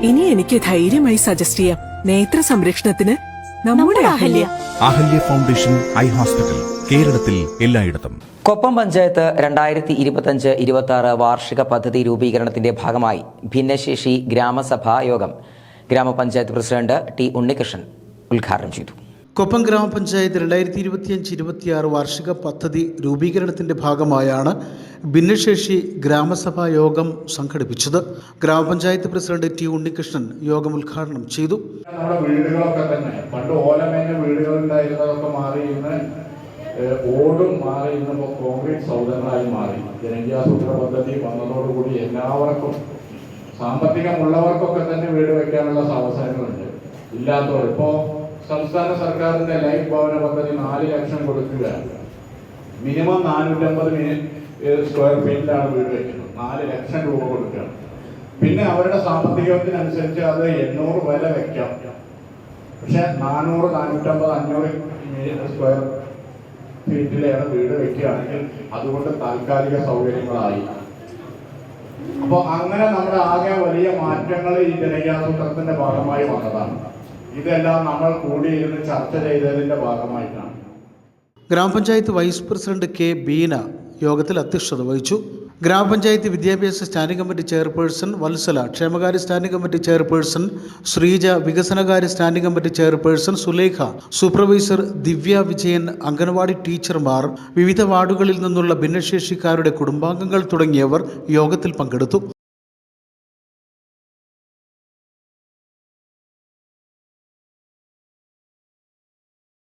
ഇനി എനിക്ക് ധൈര്യമായി സജസ്റ്റ് ചെയ്യാം. നേത്ര സംരക്ഷണത്തിന് നമ്മുടെ Ahalya. Ahalya foundation eye hospital, കേരളത്തിൽ എല്ലായിടത്തും. കൊപ്പം പഞ്ചായത്ത് 2025-26 വാർഷിക പദ്ധതി രൂപീകരണത്തിന്റെ ഭാഗമായി ഭിന്നശേഷി ഗ്രാമസഭാ യോഗം ഗ്രാമപഞ്ചായത്ത് പ്രസിഡന്റ് ടി ഉണ്ണികൃഷ്ണൻ ഉദ്ഘാടനം ചെയ്തു. കൊപ്പം ഗ്രാമപഞ്ചായത്ത് 2025-26 വാർഷിക പദ്ധതി രൂപീകരണത്തിന്റെ ഭാഗമായാണ് ഭിന്നശേഷി ഗ്രാമസഭാ യോഗം സംഘടിപ്പിച്ചത്. ഗ്രാമപഞ്ചായത്ത് പ്രസിഡന്റ് ടി ഉണ്ണികൃഷ്ണൻ യോഗം ഉദ്ഘാടനം ചെയ്തു. നമ്മുടെ വീടുകളൊക്കെ തന്നെ പണ്ട് ഓലമേഞ്ഞ വീടുകളുണ്ടായിരുന്നതൊക്കെ മാറി ഇന്ന് ഓടും മാറി ഇന്ന് കോൺക്രീറ്റ് സൗധങ്ങളായി മാറി. ജനകീയാസൂത്രണ പദ്ധതി വന്നതോടുകൂടി എല്ലാവർക്കും സാമ്പത്തികമുള്ളവർക്കൊക്കെ തന്നെ വീട് വയ്ക്കാനുള്ള അവസരങ്ങളുണ്ട്. ഇല്ലാത്തവർ ഇപ്പോൾ സംസ്ഥാന സർക്കാരിന്റെ ലൈഫ് ഭവന പദ്ധതി 4 ലക്ഷം കൊടുക്കുകയാണ്. മിനിമം 450 സ്ക്വയർ ഫീറ്റിലാണ് വീട് വയ്ക്കുന്നത്. 4 ലക്ഷം രൂപ കൊടുക്കുകയാണ്. പിന്നെ അവരുടെ സാമ്പത്തികത്തിനനുസരിച്ച് അത് 800 വരെ വെക്കാം. പക്ഷെ 400, 450, 500 സ്ക്വയർ ഫീറ്റിലാണ് വീട് വെക്കുകയാണെങ്കിൽ അതുകൊണ്ട് താൽക്കാലിക സൗകര്യങ്ങളായി. അപ്പോൾ അങ്ങനെ നമ്മുടെ ആകെ വലിയ മാറ്റങ്ങൾ ഈ ജനകീയാസൂത്രണത്തിന്റെ ഭാഗമായി വന്നതാണ്. ഇതെല്ലാം നമ്മൾ കൂടിയിരുന്ന് ചർച്ച ചെയ്തതിന്റെ ഭാഗമായിട്ടാണ്. ഗ്രാമപഞ്ചായത്ത് വൈസ് പ്രസിഡന്റ് കെ ബീന യോഗത്തിൽ അധ്യക്ഷത വഹിച്ചു. ഗ്രാമപഞ്ചായത്ത് വിദ്യാഭ്യാസ സ്റ്റാൻഡിംഗ് കമ്മിറ്റി ചെയർപേഴ്സൺ വത്സല, ക്ഷേമകാര്യ സ്റ്റാൻഡിംഗ് കമ്മിറ്റി ചെയർപേഴ്സൺ ശ്രീജ, വികസനകാര്യ standing committee chairperson Sulekha, supervisor Divya Vijayan, anganwadi ടീച്ചർമാർ, വിവിധ വാർഡുകളിൽ നിന്നുള്ള ഭിന്നശേഷിക്കാരുടെ കുടുംബാംഗങ്ങൾ തുടങ്ങിയവർ യോഗത്തിൽ പങ്കെടുത്തു.